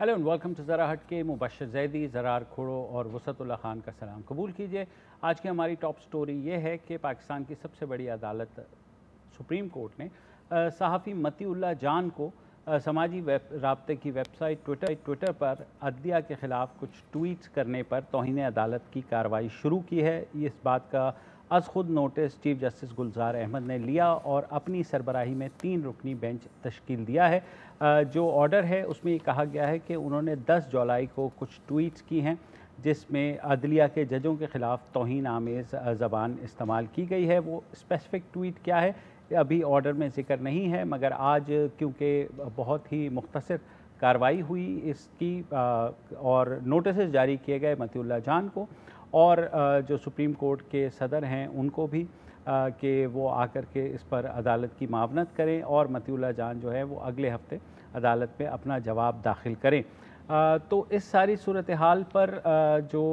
Hello and welcome to ज़रा हट के। मुबशर जैदी, ज़रार खोड़ो और वसतुल्लाह खान का सलाम कबूल कीजिए। आज की हमारी टॉप स्टोरी ये है कि पाकिस्तान की सबसे बड़ी अदालत सुप्रीम कोर्ट ने सहाफ़ी मतीउल्लाह जान को समाजी राब्ते की वेबसाइट ट्विटर पर अदलिया के ख़िलाफ़ कुछ ट्वीट्स करने पर तौहीन अदालत की कार्रवाई शुरू की है। इस बात का अज़ खुद नोटिस चीफ जस्टिस गुलजार अहमद ने लिया और अपनी सरबराही में 3 रुकनी बेंच तश्कील दिया है। जो ऑर्डर है उसमें ये कहा गया है कि उन्होंने 10 जुलाई को कुछ ट्वीट्स की हैं जिसमें अदलिया के जजों के ख़िलाफ़ तौहीन आमेज़ ज़बान इस्तेमाल की गई है। वो स्पेसिफ़िक ट्वीट क्या है अभी ऑर्डर में ज़िक्र नहीं है, मगर आज क्योंकि बहुत ही मुख्तसर कार्रवाई हुई इसकी और नोटिस जारी किए गए मतीउल्लाह जान को और जो सुप्रीम कोर्ट के सदर हैं उनको भी कि वो आकर के इस पर अदालत की मावनत करें और मतीउल्लाह जान जो है वो अगले हफ्ते अदालत में अपना जवाब दाखिल करें। तो इस सारी सूरत हाल पर जो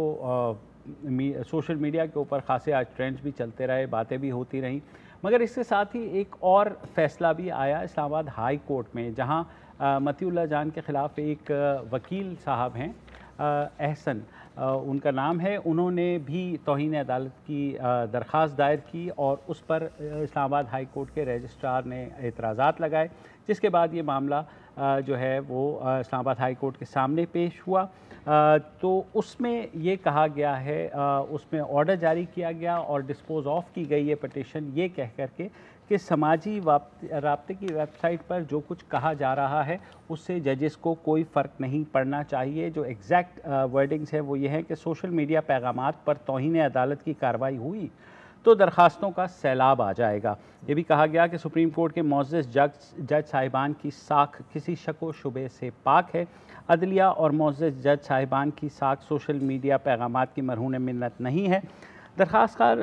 सोशल मीडिया के ऊपर ख़ासे आज ट्रेंड्स भी चलते रहे, बातें भी होती रहीं, मगर इसके साथ ही एक और फ़ैसला भी आया इस्लामाबाद हाई कोर्ट में, जहां मतीउल्लाह जान के ख़िलाफ़ एक वकील साहब हैं एहसन उनका नाम है, उन्होंने भी तौहीन अदालत की दरख्वास्त दायर की और उस पर इस्लामाबाद हाई कोर्ट के रजिस्ट्रार ने एतराज़ात लगाए, जिसके बाद ये मामला जो है वो इस्लामाबाद हाई कोर्ट के सामने पेश हुआ। तो उसमें ये कहा गया है, उसमें ऑर्डर जारी किया गया और डिस्पोज ऑफ की गई ये पटिशन ये कह करके कि समाजी राब्ते की वेबसाइट पर जो कुछ कहा जा रहा है उससे जजेस को कोई फ़र्क नहीं पड़ना चाहिए। जो एग्जैक्ट वर्डिंग्स है वो ये है कि सोशल मीडिया पैगामात पर तौहीन अदालत की कार्रवाई हुई तो दरखास्तों का सैलाब आ जाएगा। ये भी कहा गया कि सुप्रीम कोर्ट के मोअज़्ज़ज़ जज साहिबान की साख किसी शक व शुबे से पाक है। अदलिया और मोअज़्ज़ज़ जज साहिबान की साख सोशल मीडिया पैगामात की मरहून मिन्नत नहीं है। दरख्वास्तकार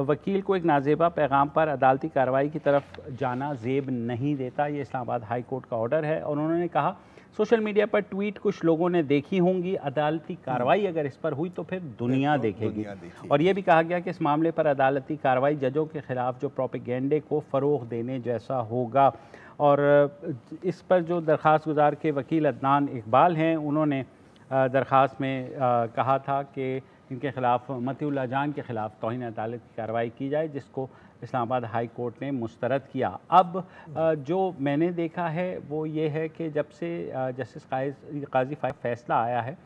वकील को एक नाजेबा पैगाम पर अदालती कार्रवाई की तरफ जाना ज़ेब नहीं देता। ये इस्लामाबाद हाई कोर्ट का ऑर्डर है और उन्होंने कहा सोशल मीडिया पर ट्वीट कुछ लोगों ने देखी होंगी, अदालती कार्रवाई अगर इस पर हुई तो फिर दुनिया देखेगी। और ये भी कहा गया कि इस मामले पर अदालती कार्रवाई जजों के ख़िलाफ़ जो प्रोपेगेंडे को फ़रोग़ देने जैसा होगा। और इस पर जो दरख्वास्त गुजार के वकील अदनान इकबाल हैं, उन्होंने दरख्वास्त में कहा था कि इनके ख़िलाफ़ मतीउल्लाह जान के ख़िलाफ़ तौहीन अदालत की कार्रवाई की जाए, जिसको इस्लामाबाद हाई कोर्ट ने मुस्तरद किया। अब जो मैंने देखा है वो ये है कि जब से जस्टिस काजी फ़ैसला आया है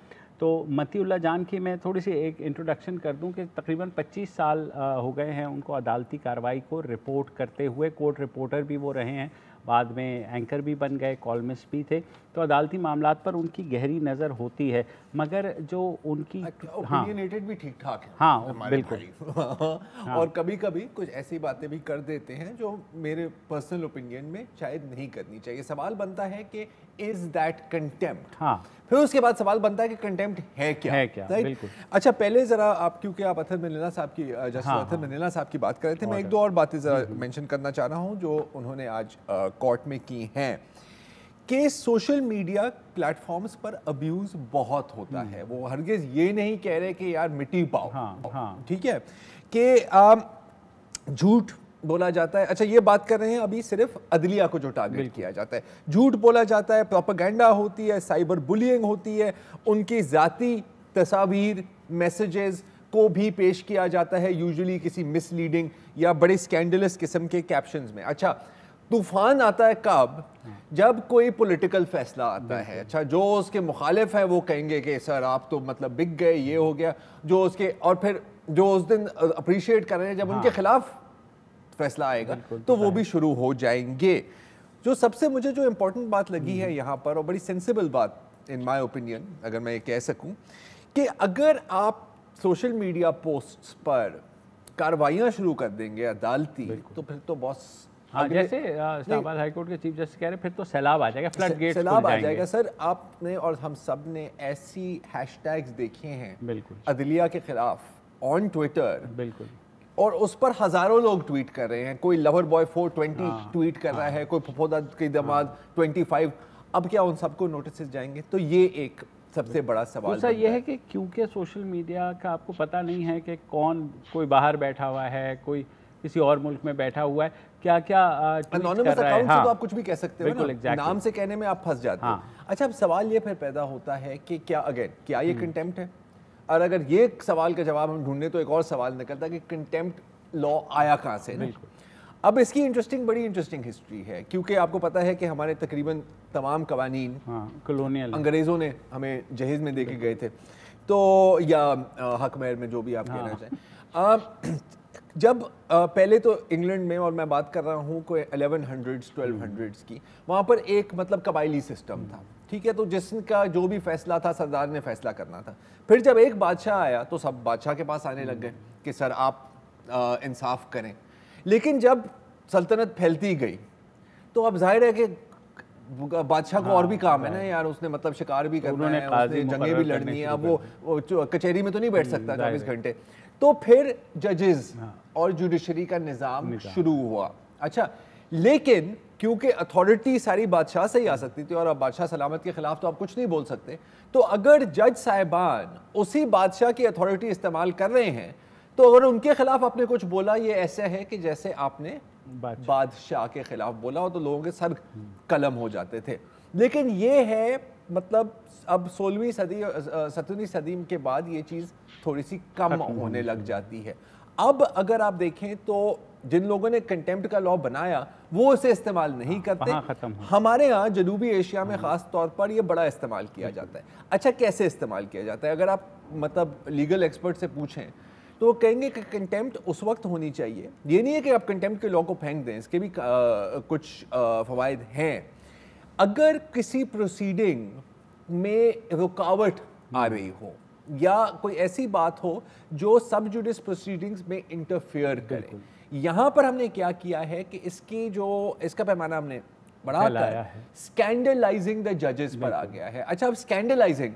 तो मतीउल्लाह जान की मैं थोड़ी सी एक इंट्रोडक्शन कर दूं कि तकरीबन 25 साल हो गए हैं उनको अदालती कार्रवाई को रिपोर्ट करते हुए। कोर्ट रिपोर्टर भी वो रहे हैं, बाद में एंकर भी बन गए, कॉलमिस्ट भी थे, तो अदालती मामलात पर उनकी गहरी नज़र होती है। मगर जो उनकी ओपिनियनेटेड भी ठीक ठाक है, हाँ बिल्कुल हाँ। और कभी कभी कुछ ऐसी बातें भी कर देते हैं जो मेरे पर्सनल ओपिनियन में शायद नहीं करनी चाहिए। सवाल बनता है कि इज दैट कंटेम्प्ट, हाँ, फिर उसके बाद सवाल बनता है कि कंटेम्प्ट है क्या, बिल्कुल। अच्छा, पहले जरा आप, क्योंकि आप अतर मनीला साहब की जस्टिस अतर मनीला साहब की बात कर रहे थे, मैं एक दो और बातें जरा मेंशन करना चाह रहा हूं जो उन्होंने आज कोर्ट में की हैं कि सोशल मीडिया प्लेटफॉर्म्स पर अब्यूज बहुत होता है। वो हरगिज ये नहीं कह रहे कि यार मिट्टी पाओ, ठीक है, कि झूठ बोला जाता है। अच्छा, ये बात कर रहे हैं अभी सिर्फ अदलिया को जो टारगेट किया जाता है, झूठ बोला जाता है, प्रोपेगेंडा होती है, साइबर बुलिंग होती है, उनकी जाती तस्वीर मैसेजेस को भी पेश किया जाता है, यूजुअली किसी मिसलीडिंग या बड़े स्कैंडलस किस्म के कैप्शंस में। अच्छा, तूफान आता है कब? जब कोई पॉलिटिकल फैसला आता है। अच्छा, जो उसके मुखालिफ है वो कहेंगे कि सर आप तो मतलब बिक गए, ये हो गया, जो उसके, और फिर जो उस दिन अप्रिशिएट कर रहे हैं जब उनके खिलाफ फैसला आएगा तो वो भी शुरू हो जाएंगे। जो सबसे मुझे जो इम्पोर्टेंट बात लगी है यहाँ पर, और बड़ी सेंसिबल बात इन माय ओपिनियन, अगर मैं ये कह सकूं, कि अगर आप सोशल मीडिया पोस्ट्स पर कार्रवाइयाँ शुरू कर देंगे अदालती, तो फिर तो बॉस, हाँ, जैसे इस्लामाबाद हाई कोर्ट के चीफ जस्टिस कह रहे हैं, फिर तो सैलाब आ जाएगा, फ्लड गेट सैलाब आ जाएगा। सर, आपने और हम सब ने ऐसी हैशटैग्स देखे हैं बिल्कुल अदलिया के खिलाफ ऑन ट्विटर, बिल्कुल, और उस पर हजारों लोग ट्वीट कर रहे हैं। कोई लवर बॉय 420 ट्वीट कर रहा है, कोई फफोदा की दमाद 25। अब क्या उन सबको नोटिस जाएंगे? तो ये एक सबसे बड़ा सवाल ये है कि क्योंकि सोशल मीडिया का आपको पता नहीं है कि कौन, कोई बाहर बैठा हुआ है, कोई किसी और मुल्क में बैठा हुआ है, क्या क्या एनोनिमस अकाउंट से तो आप कुछ भी कह सकते हो ना, exactly. नाम से कहने में आप फंस जाते हैं। अच्छा, अब सवाल ये फिर पैदा होता है कि क्या ये कंटेम्प्ट है? और अगर ये सवाल का जवाब हम ढूंढने तो एक और सवाल निकलता है कि कंटेम्प्ट लॉ आया कहाँ से ना? अब इसकी बड़ी इंटरेस्टिंग हिस्ट्री है, क्योंकि आपको पता है कि हमारे तकरीबन तमाम कवानीन कॉलोनियल अंग्रेज़ों ने हमें जहेज़ में दे के गए थे, तो या हक महर में जो भी आप कहना चाहें। जब पहले तो इंग्लैंड में, और मैं बात कर रहा हूँ कोई 1100s 1200s की, वहाँ पर एक मतलब कबायली सिस्टम था, ठीक है? तो जिसका जो भी फैसला था सरदार ने फैसला करना था। फिर जब एक बादशाह आया तो सब बादशाह के पास आने लग गए कि सर आप इंसाफ करें। लेकिन जब सल्तनत फैलती गई तो अब जाहिर है कि बादशाह को और भी काम है ना यार, उसने मतलब शिकार भी करना है, उसने जंगें भी लड़नी है, अब वो कचहरी में तो नहीं बैठ सकता 24 घंटे। तो फिर जजेस और जुडिशरी का निज़ाम शुरू हुआ। अच्छा, लेकिन क्योंकि अथॉरिटी सारी बादशाह से ही आ सकती थी और अब बादशाह सलामत के खिलाफ तो आप कुछ नहीं बोल सकते, तो अगर जज साहिबान उसी बादशाह की अथॉरिटी इस्तेमाल कर रहे हैं तो अगर उनके खिलाफ आपने कुछ बोला, ये ऐसा है कि जैसे आपने बादशाह के खिलाफ बोला हो, तो लोगों के सर कलम हो जाते थे। लेकिन ये है मतलब अब 16वीं सदी 17वीं सदी के बाद ये चीज़ थोड़ी सी कम होने लग जाती है। अब अगर आप देखें तो जिन लोगों ने कंटेम्प्ट का लॉ बनाया वो इसे इस्तेमाल नहीं करते। हमारे यहाँ जनूबी एशिया में ख़ास तौर पर ये बड़ा इस्तेमाल किया जाता है। अच्छा, कैसे इस्तेमाल किया जाता है? अगर आप मतलब लीगल एक्सपर्ट से पूछें तो वो कहेंगे कि कंटेम्प्ट उस वक्त होनी चाहिए, ये नहीं है कि आप कंटेम्प्ट के लॉ को फेंक दें, इसके भी कुछ फ़वाइद हैं। अगर किसी प्रोसीडिंग में रुकावट आ रही हो या कोई ऐसी बात हो जो सब जुडिस प्रोसीडिंग्स में इंटरफेयर करे, यहाँ पर हमने क्या किया है कि इसका पैमाना हमने बढ़ाकर स्कैंडलाइजिंग द जजेस पर आ गया है। अच्छा, अब स्कैंडलाइजिंग,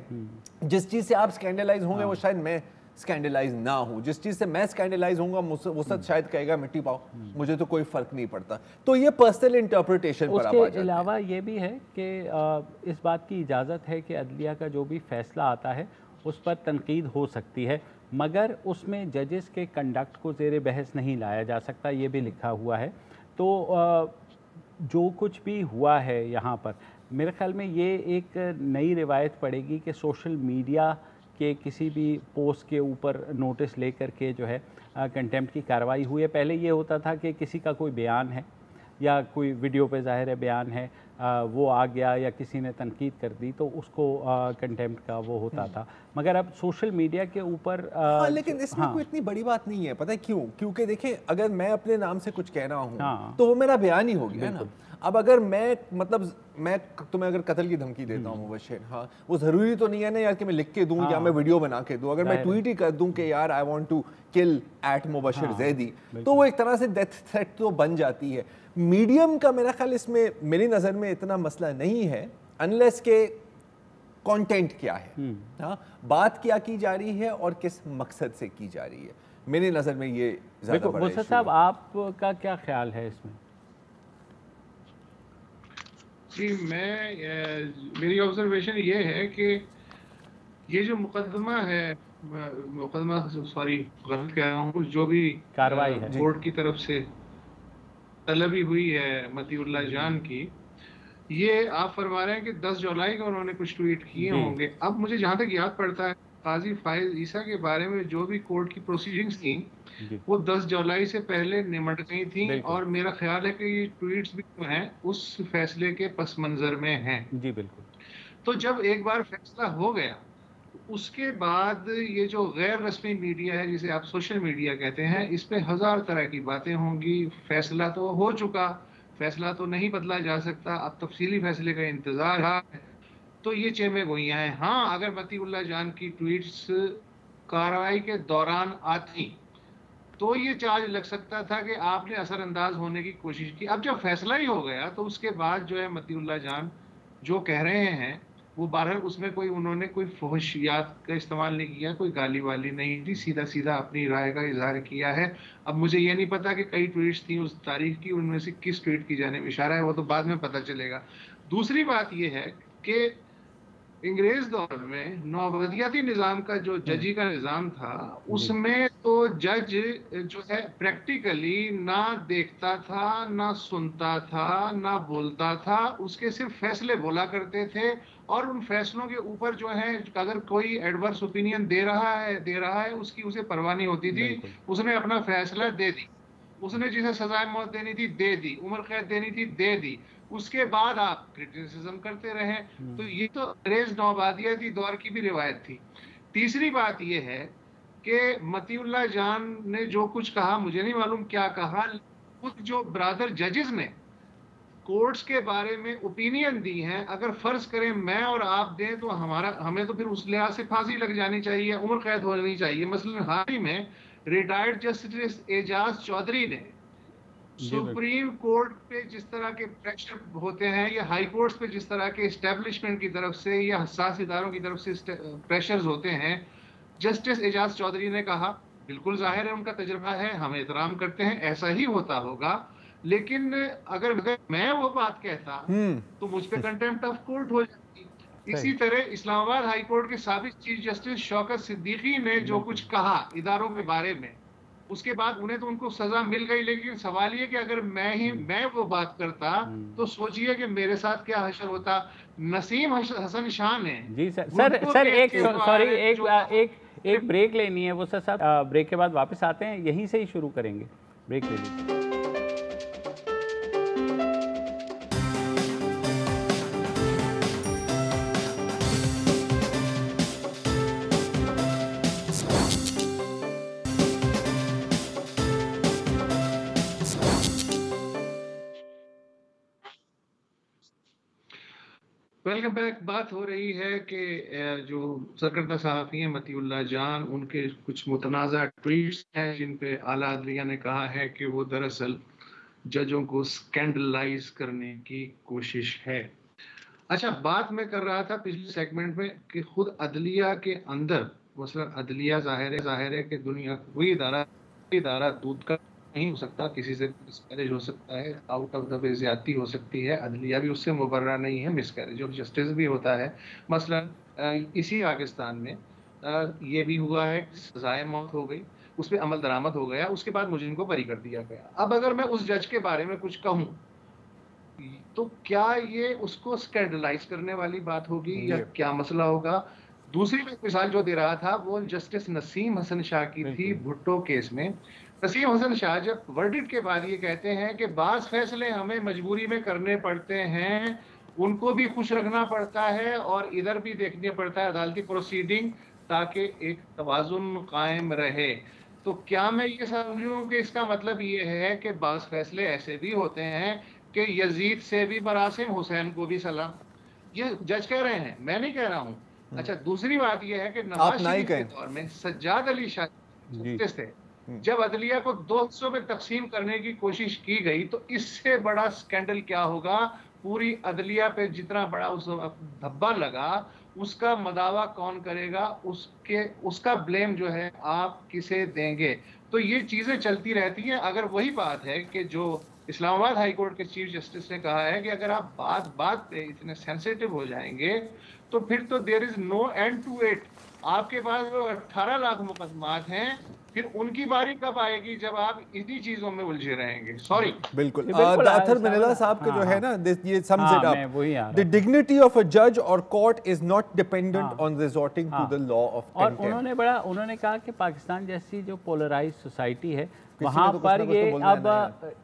जिस चीज़ से आप स्कैंडलाइज होंगे वो शायद मैं स्कैंडलाइज ना हूं, जिस चीज से मैं स्कैंडलाइज होऊंगा वो सब शायद कहेगा मिट्टी पाओ, मुझे तो कोई फर्क नहीं पड़ता। तो ये पर्सनल इंटरप्रिटेशन पर आप आ जाते हैं। अलावा ये भी है कि इस बात की इजाज़त है कि अदलिया का जो भी फैसला आता है उस पर तनकीद हो सकती है, मगर उसमें जजेस के कंडक्ट को ज़ेर बहस नहीं लाया जा सकता, ये भी लिखा हुआ है। तो जो कुछ भी हुआ है यहाँ पर, मेरे ख्याल में ये एक नई रिवायत पड़ेगी कि सोशल मीडिया के किसी भी पोस्ट के ऊपर नोटिस लेकर के जो है कंटेम्प्ट की कार्रवाई हुई है। पहले ये होता था कि किसी का कोई बयान है या कोई वीडियो पे ज़ाहिर है बयान है, वो आ गया या किसी ने तनकीद कर दी तो उसको कंटेम्प्ट का वो होता था, मगर अब सोशल मीडिया के ऊपर लेकिन इसमें कोई इतनी बड़ी बात नहीं है। पता है क्यों? क्योंकि देखिए, अगर मैं अपने नाम से कुछ कह रहा हूँ तो वो मेरा बयान ही हो गया ना। अब अगर मैं तुम्हें अगर कत्ल की धमकी देता हूँ मुबश्शिर, हाँ, वो ज़रूरी तो नहीं है ना यार कि मैं लिख के दूँ या मैं वीडियो बना के दूँ। अगर मैं ट्वीट ही कर दूँ कि यार I want to kill at Mubashir Zaidi, तो वो एक तरह से डेथ थ्रेट तो बन जाती है। मीडियम का मेरा ख्याल इसमें मेरी नज़र में इतना मसला नहीं है, अनलेस के कंटेंट क्या है, हाँ, बात क्या की जा रही है और किस मकसद से की जा रही है। मेरी नज़र में ये ज़्यादा बड़ा इशू है। साहब, आपका क्या ख्याल है इसमें? जी, मेरी ऑब्जर्वेशन ये है कि ये जो मुकदमा सॉरी गलत कह रहा हूँ, जो भी कार्रवाई है कोर्ट की तरफ से तलबी हुई है मतीउल्लाह जान की, ये आप फरमा रहे हैं कि 10 जुलाई को उन्होंने कुछ ट्वीट किए होंगे। अब मुझे जहाँ तक याद पड़ता है, काजी फाइज ईसा के बारे में जो भी कोर्ट की प्रोसीडिंग्स थी वो 10 जुलाई से पहले निमट गई थी, और मेरा ख्याल है कि ये ट्वीट्स भी जो हैं उस फैसले के पस मंजर में हैं। जी बिल्कुल। तो जब एक बार फैसला हो गया, उसके बाद ये जो गैर रस्मी मीडिया है, जिसे आप सोशल मीडिया कहते हैं, इस पे 1000 तरह की बातें होंगी। फैसला तो हो चुका, फैसला तो नहीं बदला जा सकता, अब तफसीली फैसले का इंतजार है। तो ये चेमे गोइयां हैं। हाँ, अगर मतीउल्लाह जान की ट्वीट्स कार्रवाई के दौरान आती तो ये चार्ज लग सकता था कि आपने असरअंदाज होने की कोशिश की। अब जब फैसला ही हो गया तो उसके बाद जो है मतीउल्लाह जान जो कह रहे हैं वो बहरहाल उसमें उन्होंने कोई फहशियात का इस्तेमाल नहीं किया, कोई गाली वाली नहीं थी, सीधा सीधा अपनी राय का इजहार किया है। अब मुझे ये नहीं पता कि कई ट्वीट्स थी उस तारीख की, उनमें से किस ट्वीट की जाने में इशारा है, वो तो बाद में पता चलेगा। दूसरी बात ये है कि अंग्रेज दौर में नौबदियाती निज़ाम का जो जजी का निज़ाम था, उसमें तो जज जो है प्रैक्टिकली ना देखता था, ना सुनता था, ना बोलता था, उसके सिर्फ फैसले बोला करते थे और उन फैसलों के ऊपर जो है अगर कोई एडवर्स ओपिनियन दे रहा है उसकी उसे परवाह नहीं होती थी। उसने अपना फैसला दे दी, उसने जिसे सजाए मौत देनी थी दे दी, उम्र कैद देनी थी दे दी, उसके बाद आप क्रिटिसिज्म करते रहे। तो ये तो अंग्रेज नौबादियाती दौर की भी रिवायत थी। तीसरी बात ये है कि मतीउल्लाह जान ने जो कुछ कहा, मुझे नहीं मालूम क्या कहा, खुद जो ब्रादर जजेस ने कोर्ट्स के बारे में ओपिनियन दी हैं, अगर फर्ज करें मैं और आप दें तो हमें तो फिर उस लिहाज से फांसी लग जानी चाहिए, उम्र कैद होनी चाहिए। मसलन हाल ही में रिटायर्ड जस्टिस एजाज चौधरी ने सुप्रीम कोर्ट पे जिस तरह के प्रेशर होते हैं या हाई कोर्ट्स पे जिस तरह के एस्टेब्लिशमेंट की तरफ से या हसास इदारों की तरफ से प्रेशर्स होते हैं, जस्टिस एजाज चौधरी ने कहा बिल्कुल जाहिर है उनका तजुर्बा है, हम एहतराम करते हैं, ऐसा ही होता होगा, लेकिन अगर मैं वो बात कहता तो मुझ पे कंटेम्प्ट ऑफ कोर्ट हो जाती। इसी तरह इस्लामाबाद हाई कोर्ट के साबिक चीफ जस्टिस शौकत सिद्दीकी ने जो कुछ कहा इदारों के बारे में, उसके बाद उन्हें तो उनको सजा मिल गई, लेकिन सवाल ये कि अगर मैं वो बात करता तो सोचिए कि मेरे साथ क्या हशर होता। नसीम हसन शाह ने जी सर एक सॉरी एक ब्रेक लेनी है वो सर साहब, ब्रेक के बाद वापस आते हैं, यहीं से ही शुरू करेंगे, ब्रेक ले लीजिए। Welcome back. बात हो रही है कि जो सरकर्दा सहाफ़ी हैं मतीउल्लाह जान, उनके कुछ मुतनाज़ा ट्वीट्स हैं जिन पे आला अदलिया ने कहा है कि वो दरअसल जजों को स्कैंडलाइज करने की कोशिश है। अच्छा, बात मैं कर रहा था पिछले सेगमेंट में कि खुद अदलिया के अंदर, मसलन अदलिया जाहिर है कि दुनिया कोई इदारा दूध का नहीं हो सकता, किसी से मिसकैरेज हो सकता है, आउट ऑफ द वे ज्यादती हो सकती है, अदलिया भी उससे मुबर्रा नहीं है, मिसकैरेज ऑफ जस्टिस भी होता है। मसलन इसी पाकिस्तान में ये भी हुआ है, सजाए मौत हो गई, उस पर अमल दरामद हो गया, उसके बाद मुझे इनको बरी कर दिया गया। अब अगर मैं उस जज के बारे में कुछ कहूँ तो क्या ये उसको स्कैंडलाइज करने वाली बात होगी या क्या मसला होगा? दूसरी मिसाल जो दे रहा था वो जस्टिस नसीम हसन शाह की थी भुट्टो केस में। नसीम हसन शाह जब वर्डिक्ट के बाद ये कहते हैं कि बाज़ फैसले हमें मजबूरी में करने पड़ते हैं, उनको भी खुश रखना पड़ता है और इधर भी देखना पड़ता है अदालती प्रोसीडिंग, ताकि एक तवाज़ुन कायम रहे। तो क्या मैं ये समझूं कि इसका मतलब ये है कि बाज़ फैसले ऐसे भी होते हैं कि यजीद से भी बरासिम, हुसैन को भी सलाम? ये जज कह रहे हैं, मैं नहीं कह रहा हूँ। अच्छा, दूसरी बात यह है कि नवाज शरीफ के दौर में सज्जाद अली शाह जस्टिस थे, जब अदलिया को 2 हिस्सों में तकसीम करने की कोशिश की गई तो इससे बड़ा स्कैंडल क्या होगा? पूरी अदलिया पे जितना बड़ा उस धब्बा लगा उसका मदावा कौन करेगा, उसका ब्लेम जो है आप किसे देंगे? तो ये चीजें चलती रहती हैं। अगर वही बात है कि जो इस्लामाबाद हाई कोर्ट के चीफ जस्टिस ने कहा है कि अगर आप बात पे इतने सेंसिटिव हो जाएंगे तो फिर तो there is no end to it. आपके पास वो 18 लाख मुकदमात हैं, फिर उनकी बारी कब आएगी जब आप इन्हीं चीजों में उलझे रहेंगे? सॉरी। बिल्कुल दाथर मिनेला साहब का जो है ना, ये sums it up. The dignity of a जज और court is not dependent on resorting to the law of contempt. और उन्होंने कहा कि पाकिस्तान जैसी जो पोलराइज सोसाइटी है वहाँ पर ये अब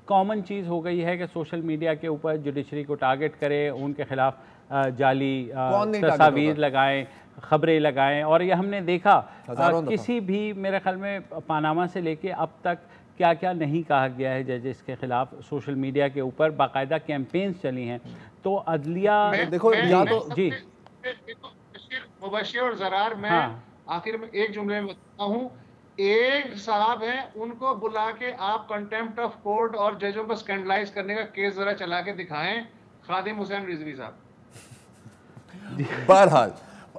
कॉमन चीज़ हो गई है कि सोशल मीडिया के ऊपर जुडिशरी को टारगेट करे, उनके खिलाफ जाली तस्वीर लगाएं, खबरें लगाएं। और ये हमने देखा किसी भी, मेरे ख्याल में पानामा से लेके अब तक क्या क्या नहीं कहा गया है जजेस के खिलाफ। सोशल मीडिया के ऊपर बाकायदा कैंपेन्स चली हैं। तो अदलिया देखो या तो जी मुबशिर और ज़रार, मैं आखिर में एक जुमले में बताता हूँ, एक साहब हैं, उनको बुला के आप कंटेम्प्ट ऑफ कोर्ट और जजों को स्कैंडलाइज करने का केस जरा चला के दिखाएं, खादिम हुसैन रिजवी साहब। बहरहाल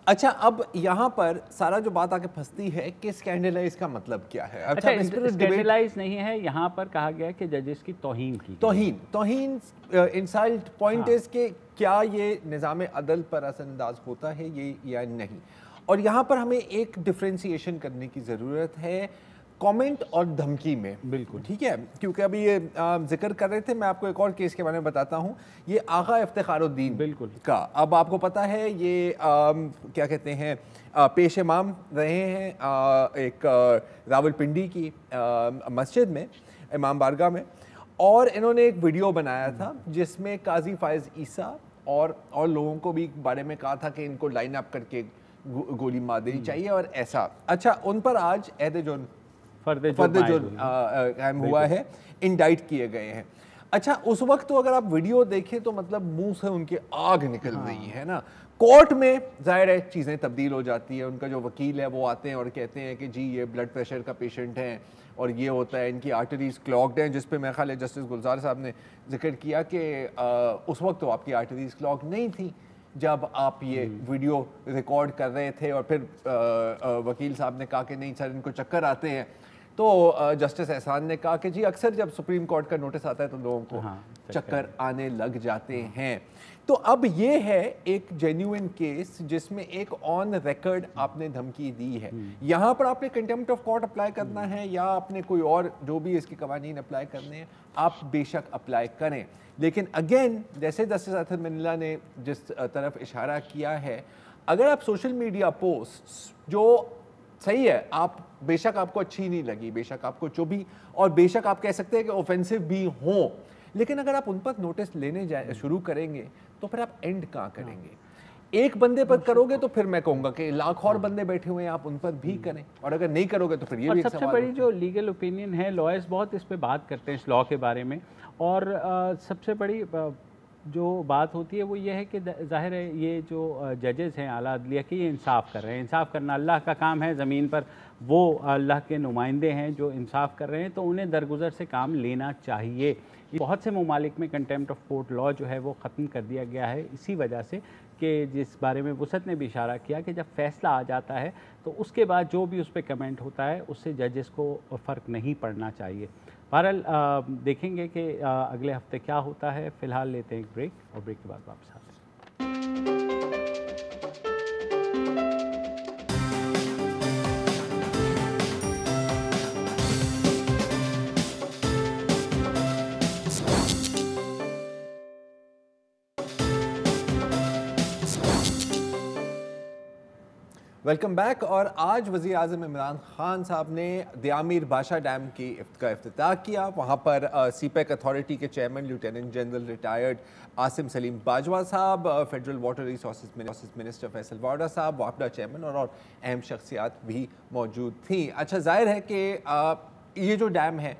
अच्छा, अब यहाँ पर सारा जो बात आके फंसती है कि स्कैंडलाइज का मतलब क्या है। अच्छा, स्कैंडलाइज नहीं है, यहाँ पर कहा गया कि जजेस की तौहीन इंसल्ट। पॉइंट इज के क्या ये निज़ाम अदल पर असरअंदाज होता है ये या नहीं। और यहाँ पर हमें एक डिफ्रेंसिएशन करने की ज़रूरत है कमेंट और धमकी में। बिल्कुल ठीक है, क्योंकि अभी ये जिक्र कर रहे थे, मैं आपको एक और केस के बारे में बताता हूँ। ये आगा इफ्तिखारुद्दीन बिल्कुल का, अब आपको पता है ये क्या कहते हैं, पेश इमाम रहे हैं एक रावलपिंडी की मस्जिद में, इमाम बारगाह में, और इन्होंने एक वीडियो बनाया था जिसमें काजी फायज ईसा और लोगों को भी बारे में कहा था कि इनको लाइन अप करके गोली मार देनी चाहिए और ऐसा। अच्छा, उन पर आज फर्द जुर्म कायम हुआ है, इंडाइट किए गए हैं। अच्छा, उस वक्त तो अगर आप वीडियो देखें तो मतलब मुंह से उनकी आग निकल रही है ना। कोर्ट में जाहिर है चीज़ें तब्दील हो जाती है, उनका जो वकील है वो आते हैं और कहते हैं कि जी ये ब्लड प्रेशर का पेशेंट है और ये होता है, इनकी आर्टरीज क्लॉग्ड हैं, जिस पे मेरे ख्याल है जस्टिस गुलजार साहब ने जिक्र किया कि उस वक्त तो आपकी आर्टरीज क्लॉग्ड नहीं थी जब आप ये वीडियो रिकॉर्ड कर रहे थे, और फिर वकील साहब ने कहा कि नहीं सर इनको चक्कर आते हैं। तो जस्टिस एहसान ने कहा कि जी अक्सर जब सुप्रीम कोर्ट का नोटिस आता है तो लोगों को चक्कर आने लग जाते हैं। तो अब ये है एक जेन्युइन केस जिसमें एक ऑन रिकॉर्ड आपने धमकी दी है। यहाँ पर आपने कंटेम्प्ट ऑफ कोर्ट अप्लाई करना है या आपने कोई और जो भी इसके कवानीन अप्लाई करने हैं, आप बेशक अप्लाई करें। लेकिन अगेन, जैसे जस्टिस अतहर मिनिल्ला ने जिस तरफ इशारा किया है, अगर आप सोशल मीडिया पोस्ट जो सही है, आप बेशक आपको अच्छी नहीं लगी, बेशक आपको चुभी, और बेशक आप कह सकते हैं कि ऑफेंसिव भी हों, लेकिन अगर आप उन पर नोटिस लेने शुरू करेंगे तो फिर आप एंड कहाँ करेंगे? एक बंदे पर करोगे तो फिर मैं कहूँगा कि लाख और बंदे बैठे हुए हैं, आप उन पर भी करें, और अगर नहीं करोगे तो फिर ये भी एक सबसे बड़ी जो लीगल ओपिनियन है, लॉयर्स बहुत इस पे बात करते हैं इस लॉ के बारे में, और सबसे बड़ी जो बात होती है वो ये है कि ज़ाहिर है ये जो जजेस हैं आला अदलिया की, ये इंसाफ कर रहे हैं। इंसाफ करना अल्लाह का काम है, ज़मीन पर वो अल्लाह के नुमाइंदे हैं जो इंसाफ कर रहे हैं, तो उन्हें दरगुजर से काम लेना चाहिए। बहुत से ममालिक में कंटेम्प्ट ऑफ कोर्ट लॉ जो है वो ख़त्म कर दिया गया है, इसी वजह से कि जिस बारे में वसत ने भी इशारा किया कि जब फ़ैसला आ जाता है तो उसके बाद जो भी उस पर कमेंट होता है उससे जजेस को फ़र्क नहीं पड़ना चाहिए। बहरहाल देखेंगे कि अगले हफ्ते क्या होता है। फ़िलहाल लेते हैं एक ब्रेक, और ब्रेक के बाद वापस आते हैं। Welcome back. और आज वज़ीर आज़म इमरान खान साहब ने दियामीर बादशाह डैम का इफ्तिताह किया। वहाँ पर सीपैक अथॉरिटी के chairman lieutenant general retired Asim Saleem Bajwa साहब, federal water resources minister Faisal Vawda साहब, वापडा चेयरमैन और अहम शख्सियात भी मौजूद थी। अच्छा, जाहिर है कि ये जो डैम है,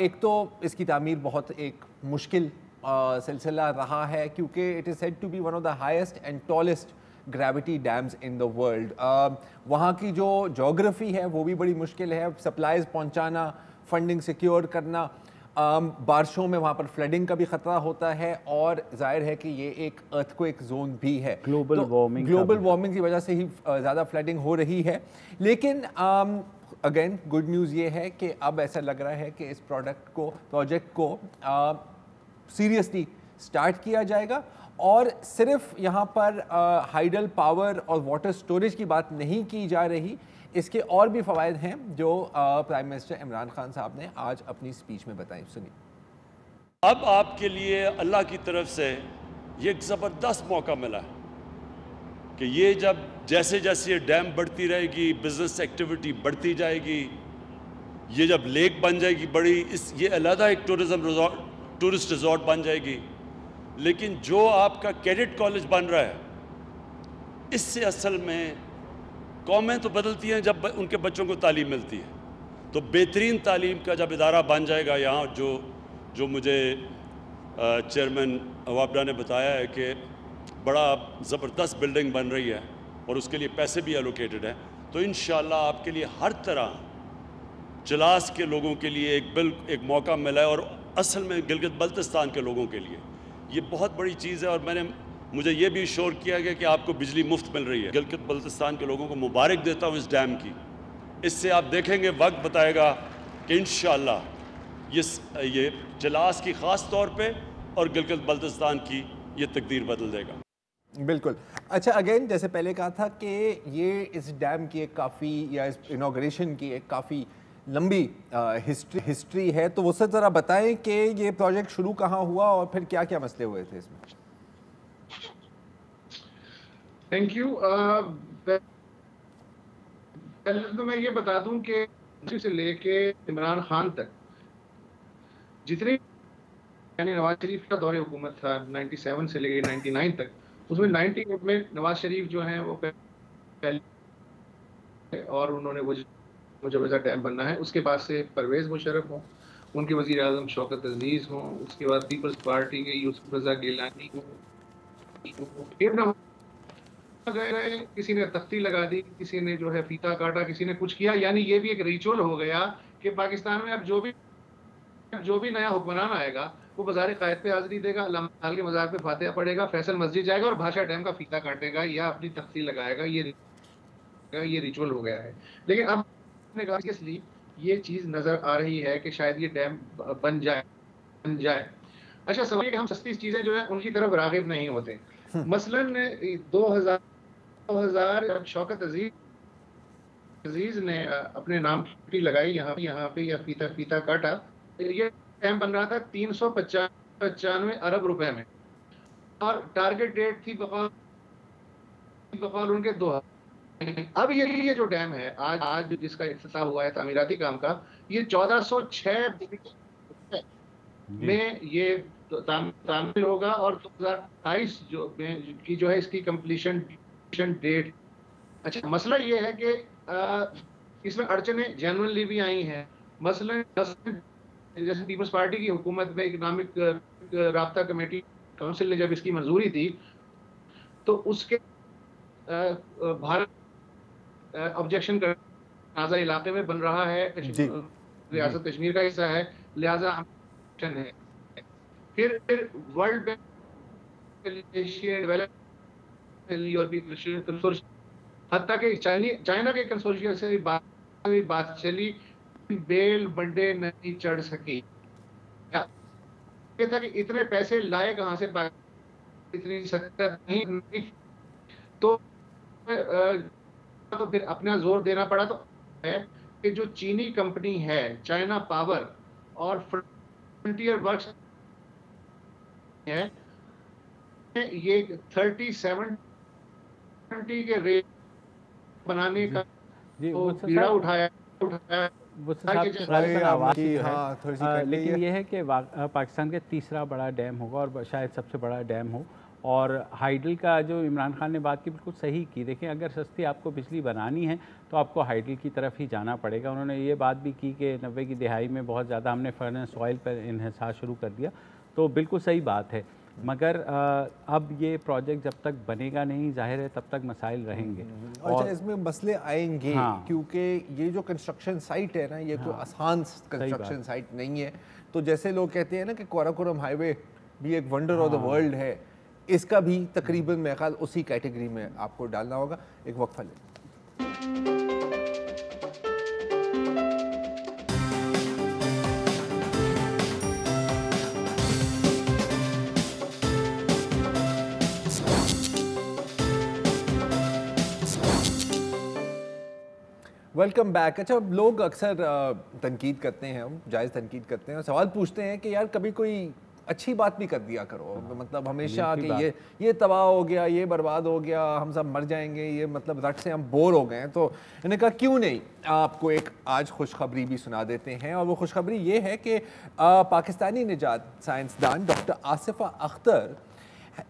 एक तो इसकी तामीर बहुत एक मुश्किल सिलसिला रहा है, क्योंकि it is said to be one of the highest and tallest gravity dams in the world. वहाँ की जो जोग्राफी है वो भी बड़ी मुश्किल है, सप्लाईज पहुँचाना, फंडिंग सिक्योर करना, बारिशों में वहाँ पर फ्लडिंग का भी ख़तरा होता है, और जाहिर है कि ये एक अर्थक्वेक जोन भी है। ग्लोबल वार्मिंग की वजह से ही ज़्यादा फ्लडिंग हो रही है। लेकिन अगेन गुड न्यूज़ ये है कि अब ऐसा लग रहा है कि इस प्रोजेक्ट को सीरियसली स्टार्ट किया जाएगा, और सिर्फ यहाँ पर हाइडल पावर और वाटर स्टोरेज की बात नहीं की जा रही, इसके और भी फ़वाइद हैं जो प्राइम मिनिस्टर इमरान खान साहब ने आज अपनी स्पीच में बताई। सुनिए। अब आपके लिए अल्लाह की तरफ से ये एक ज़बरदस्त मौका मिला है कि ये जब जैसे जैसे ये डैम बढ़ती रहेगी, बिजनेस एक्टिविटी बढ़ती जाएगी, ये जब लेक बन जाएगी बड़ी, ये अलहदा एक टूरिस्ट रिजॉर्ट बन जाएगी। लेकिन जो आपका कैडेट कॉलेज बन रहा है, इससे असल में कौमें तो बदलती हैं जब उनके बच्चों को तालीम मिलती है। तो बेहतरीन तालीम का जब इदारा बन जाएगा यहाँ, जो मुझे चेयरमैन वापडा ने बताया है कि बड़ा ज़बरदस्त बिल्डिंग बन रही है और उसके लिए पैसे भी एलोकेटेड हैं, तो इंशाअल्लाह आपके लिए हर तरह चलास के लोगों के लिए एक मौका मिला है, और असल में गिलगित बल्तिस्तान के लोगों के लिए ये बहुत बड़ी चीज़ है। और मुझे ये भी श्योर किया गया कि आपको बिजली मुफ्त मिल रही है। गिलगित बल्तिस्तान के लोगों को मुबारक देता हूँ इस डैम की। इससे आप देखेंगे, वक्त बताएगा कि इंशाअल्लाह ये चलास की ख़ास तौर पे और गिलगित बल्तिस्तान की ये तकदीर बदल देगा। बिल्कुल। अच्छा, अगेन जैसे पहले कहा था कि ये इस डैम की एक काफ़ी, या इस इनॉग्रेशन की एक काफ़ी लंबी हिस्ट्री है, तो उससे ज़रा बताएं कि ये प्रोजेक्ट शुरू कहाँ हुआ और फिर क्या क्या मसले हुए थे इसमें। Thank you. पहले तो मैं ये बता दूं कि से लेके इमरान खान तक जितने यानी नवाज शरीफ का दौरे हुकूमत था 97 से लेके 99 तक, उसमें 98 में नवाज शरीफ जो हैं वो पहले और उन्होंने वो मुजवजा डैम बनना है, उसके बाद से परवेज़ मुशर्रफ हों, उनके वज़ीर आज़म शौकत अजीज़ हों, उसके बाद पीपल्स पार्टी के यूसुफ रज़ा गिलानी हों, फिर गए, किसी ने तख्ती लगा दी, किसी ने जो है फीता काटा, किसी ने कुछ किया। यानी ये भी एक रिचुअल हो गया कि पाकिस्तान में अब जो भी नया हुक्मरान आएगा वो बाज़ार क़ायद पे हाज़िरी देगा, अल्लाह के मज़ार पे फातिहा पढ़ेगा, फैसल मस्जिद जाएगा और भाषा डैम का फीता काटेगा या अपनी तख्ती लगाएगा। ये रिचुअल हो गया है। लेकिन अब सीरियसली ये चीज़ नज़र आ रही है कि शायद ये डैम बन जाए। अच्छा, सवाल कि हम सस्ती चीज़ें जो है उनकी तरफ राग़िब नहीं होते। मसलन 2000 जब शौकत अजीज ने अपने नाम की लगाई यहाँ पे या फीता काटा, ये डैम बन रहा था 395 अरब रुपए में और टारगेट डेट थी बकौल उनके 2। अब ये जो डैम है आज जिसका इफ्तिताह हुआ है तामीराती काम का, ये 1406 में ये तामीर होगा और 2028 जो है इसकी कंप्लीशन डेट। अच्छा, मसला ये है कि इसमें अड़चनें जेन्युइनली भी आई हैं। मसलन जैसे पीपल्स पार्टी की हुकूमत में इकनॉमिक राब्ता कमेटी काउंसिल ने जब इसकी मंजूरी दी तो उसके भारत ऑब्जेक्शन कर नाजा इलाके में बन रहा है, रियासत कश्मीर का हिस्सा है, लिहाजा है। फिर वर्ल्ड बैंक, हत्ता के चाइना के कंसोर्शियम से भी बात चली, बेल बंडे नहीं चढ़ सकी। ये था कि इतने पैसे लाए कहां से, इतनी सख्त नहीं तो फिर अपना जोर देना पड़ा। तो है कि जो चीनी कंपनी है चाइना पावर और फ्रंटियर वर्क्स है, ये 37 के रेट बनाने का तो बीड़ा उठाया। लेकिन ये है कि पाकिस्तान का तीसरा बड़ा डैम होगा और शायद सबसे बड़ा डैम हो। और हाइडल का जो इमरान खान ने बात की बिल्कुल सही की। देखें, अगर सस्ती आपको बिजली बनानी है तो आपको हाइडल की तरफ ही जाना पड़ेगा। उन्होंने ये बात भी की कि 90 की दिहाई में बहुत ज़्यादा हमने फर्नेस ऑयल पर इन्हिसार शुरू कर दिया, तो बिल्कुल सही बात है। मगर अब ये प्रोजेक्ट जब तक बनेगा नहीं, जाहिर है तब तक मसाइल रहेंगे। और इसमें मसले आएंगे, हाँ, क्योंकि ये जो कंस्ट्रक्शन साइट है ना, ये कोई आसान कंस्ट्रक्शन साइट नहीं है। तो जैसे लोग कहते हैं ना कि काराकोरम हाईवे भी एक वंडर ऑफ द वर्ल्ड है, इसका भी तकरीबन मेरे ख्याल उसी कैटेगरी में आपको डालना होगा। एक वक्फा ले। Welcome back. अच्छा, लोग अक्सर तनकीद करते हैं, हम जायज़ तनकीद करते हैं और सवाल पूछते हैं कि यार कभी कोई अच्छी बात भी कर दिया करो। मतलब हमेशा कि ये तबाह हो गया, ये बर्बाद हो गया, हम सब मर जाएंगे, ये मतलब रट से हम बोर हो गए हैं। तो मैंने कहा क्यों नहीं आपको एक आज खुशखबरी भी सुना देते हैं। और वो खुशखबरी ये है कि पाकिस्तानी निजात साइंसदान डॉक्टर आसिफा अख्तर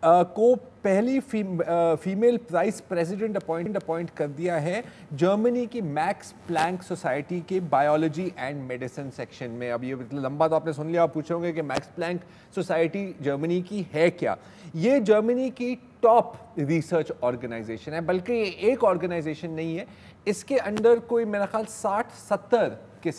को पहली फीमेल वाइस प्रेसिडेंट अपॉइंट कर दिया है जर्मनी की मैक्स प्लैंक सोसाइटी के बायोलॉजी एंड मेडिसिन सेक्शन में। अब ये लंबा तो आपने सुन लिया, आप पूछोगे कि मैक्स प्लैंक सोसाइटी जर्मनी की है क्या। ये जर्मनी की टॉप रिसर्च ऑर्गेनाइजेशन है, बल्कि ये एक ऑर्गेनाइजेशन नहीं है, इसके अंडर कोई मेरा ख्याल 60-70 के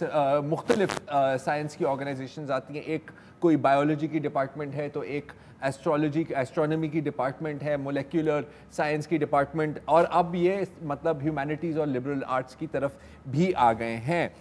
मुख्तलिफ साइंस की ऑर्गेनाइजेशंस आती हैं। एक कोई बायोलॉजी की डिपार्टमेंट है, तो एक एस्ट्रोनॉमी की डिपार्टमेंट है, मोलेक्युलर साइंस की डिपार्टमेंट, और अब ये मतलब ह्यूमैनिटीज़ और लिबरल आर्ट्स की तरफ भी आ गए हैं।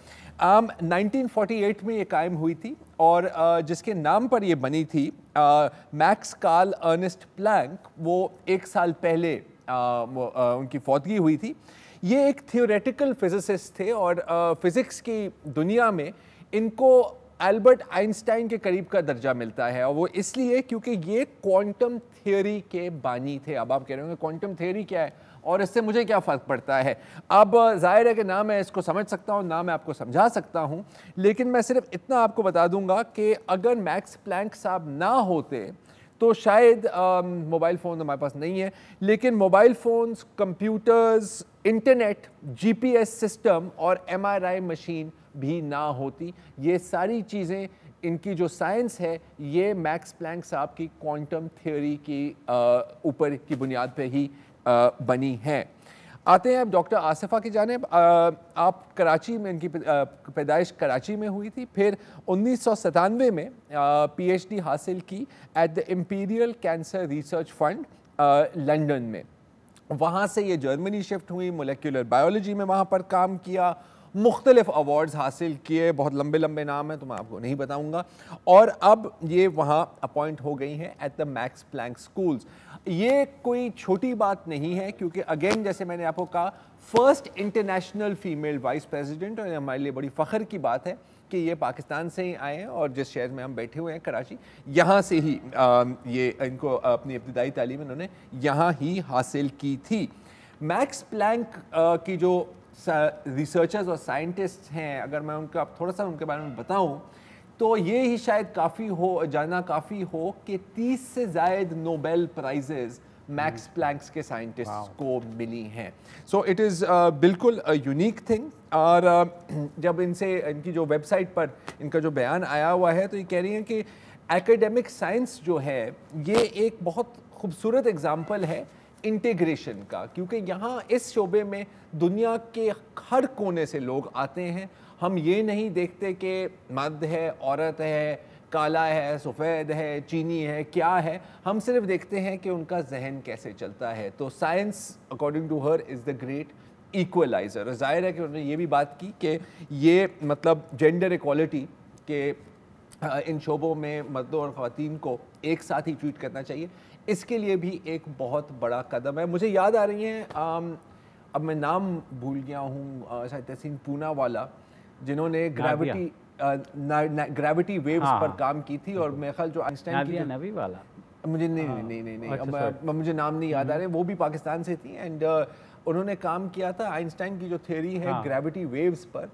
1948 में ये कायम हुई थी और जिसके नाम पर ये बनी थी मैक्स कार्ल अर्नेस्ट प्लैंक, वो एक साल पहले उनकी फौतगी हुई थी। ये एक थियोरेटिकल फिजिसिस्ट थे और फिजिक्स की दुनिया में इनको एल्बर्ट आइंस्टाइन के करीब का दर्जा मिलता है, और वो इसलिए क्योंकि ये क्वांटम थियोरी के बानी थे। अब आप कह रहे होंगे क्वांटम थियोरी क्या है और इससे मुझे क्या फ़र्क पड़ता है। अब जाहिर है कि ना मैं इसको समझ सकता हूँ ना मैं आपको समझा सकता हूँ, लेकिन मैं सिर्फ इतना आपको बता दूंगा कि अगर मैक्स प्लैंक साहब ना होते तो शायद मोबाइल फ़ोन हमारे पास नहीं है, लेकिन mobile phones, computers, internet, GPS system और एमआरआई मशीन भी ना होती। ये सारी चीज़ें, इनकी जो साइंस है, ये मैक्स प्लैंक साहब की क्वांटम थ्योरी की ऊपर की बुनियाद पे ही बनी हैं। आते हैं अब डॉक्टर आसिफा की जानिब। आप कराची में, इनकी पैदाइश कराची में हुई थी, फिर 1997 में पीएचडी हासिल की at the imperial cancer research fund London में। वहाँ से ये जर्मनी शिफ्ट हुई, मोलेक्युलर बायोलॉजी में वहाँ पर काम किया, मुख्तलिफ अवार्ड्स हासिल किए, बहुत लंबे लंबे नाम हैं तो मैं आपको नहीं बताऊंगा, और अब ये वहाँ अपॉइंट हो गई हैं at the Max Planck schools. ये कोई छोटी बात नहीं है क्योंकि अगेन जैसे मैंने आपको कहा, first international female vice president, और हमारे लिए बड़ी फ़ख्र की बात है कि ये पाकिस्तान से ही आए हैं और जिस शहर में हम बैठे हुए हैं कराची, यहाँ से ही ये इनको अपनी इब्तिदाई तालीम इन्होंने यहाँ ही हासिल की थी। मैक्स प्लैंक की जो रिसर्चर्स और साइंटिस्ट हैं, अगर मैं उनका थोड़ा सा उनके बारे में बताऊं तो ये ही शायद काफ़ी हो, जानना काफ़ी हो कि 30 से ज़ायद नोबेल प्राइजेस मैक्स प्लैंक्स के साइंटिस्ट्स को मिली हैं। सो इट इज़ बिल्कुल यूनिक थिंग। और जब इनसे, इनकी जो वेबसाइट पर इनका जो बयान आया हुआ है, तो ये कह रही हैं कि एकेडमिक साइंस जो है ये एक बहुत खूबसूरत एग्जाम्पल है इंटीग्रेशन का, क्योंकि यहाँ इस शोबे में दुनिया के हर कोने से लोग आते हैं। हम ये नहीं देखते कि मर्द है, औरत है, काला है, सफ़ेद है, चीनी है, क्या है, हम सिर्फ देखते हैं कि उनका जहन कैसे चलता है। तो science according to her is the great equaliser. ज़ाहिर है कि उन्होंने ये भी बात की कि ये मतलब जेंडर इक्वालिटी के इन शोबों में मर्दों और ख़वातीन को एक साथ ही ट्रीट करना चाहिए, इसके लिए भी एक बहुत बड़ा कदम है। मुझे याद आ रही हैं, अब मैं नाम भूल गया हूँ, शायद तहसीन पूनावाला, जिन्होंने ग्रेविटी वेव्स पर काम की थी, और मेरे ख्याल जो आइंस्टाइन की नबी वाला, मुझे नहीं अब मुझे नाम नहीं याद आ रहे, वो भी पाकिस्तान से थी, एंड उन्होंने काम किया था आइंस्टाइन की जो थ्योरी है ग्रेविटी वेव्स पर,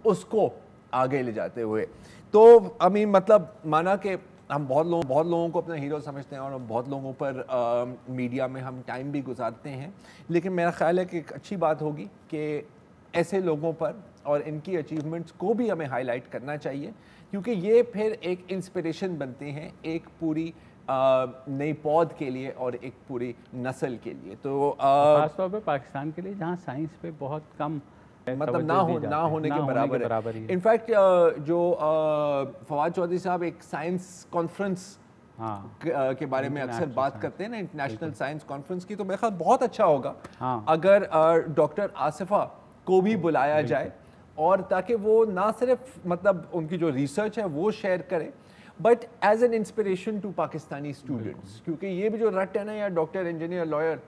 उसको आगे ले जाते हुए। तो आई मीन मतलब माना कि हम बहुत लोगों को अपना हीरो समझते हैं और बहुत लोगों पर मीडिया में हम टाइम भी गुजारते हैं, लेकिन मेरा ख्याल है कि एक अच्छी बात होगी कि ऐसे लोगों पर और इनकी अचीवमेंट्स को भी हमें हाईलाइट करना चाहिए, क्योंकि ये फिर एक इंस्पिरेशन बनते हैं एक पूरी नई पौध के लिए और एक पूरी नस्ल के लिए। तो खासतौर पर पाकिस्तान के लिए जहाँ साइंस पे बहुत कम मतलब ना होने के बराबर है। इनफैक्ट जो फवाद चौधरी साहब एक साइंस कॉन्फ्रेंस के बारे में अक्सर बात करते हैं ना, इंटरनेशनल साइंस कॉन्फ्रेंस की, तो मेरे ख्याल बहुत अच्छा होगा अगर डॉक्टर आसिफा को भी बुलाया जाए, और ताकि वो ना सिर्फ मतलब उनकी जो रिसर्च है वो शेयर करें, but as an inspiration to Pakistani students, क्योंकि ये भी जो रट है ना यार, डॉक्टर, इंजीनियर, लॉयर,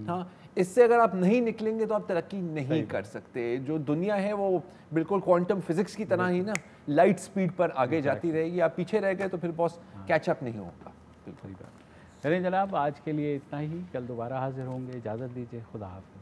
हाँ, इससे अगर आप नहीं निकलेंगे तो आप तरक्की नहीं कर सकते। जो दुनिया है वो बिल्कुल क्वांटम फिजिक्स की तरह ही ना लाइट स्पीड पर आगे जाती रहेगी, आप पीछे रह गए तो फिर बॉस कैचअप नहीं होगा। बिल्कुल। चलिए जनाब, आज के लिए इतना ही, कल दोबारा हाजिर होंगे, इजाज़त दीजिए, खुदा हाफ़िज़।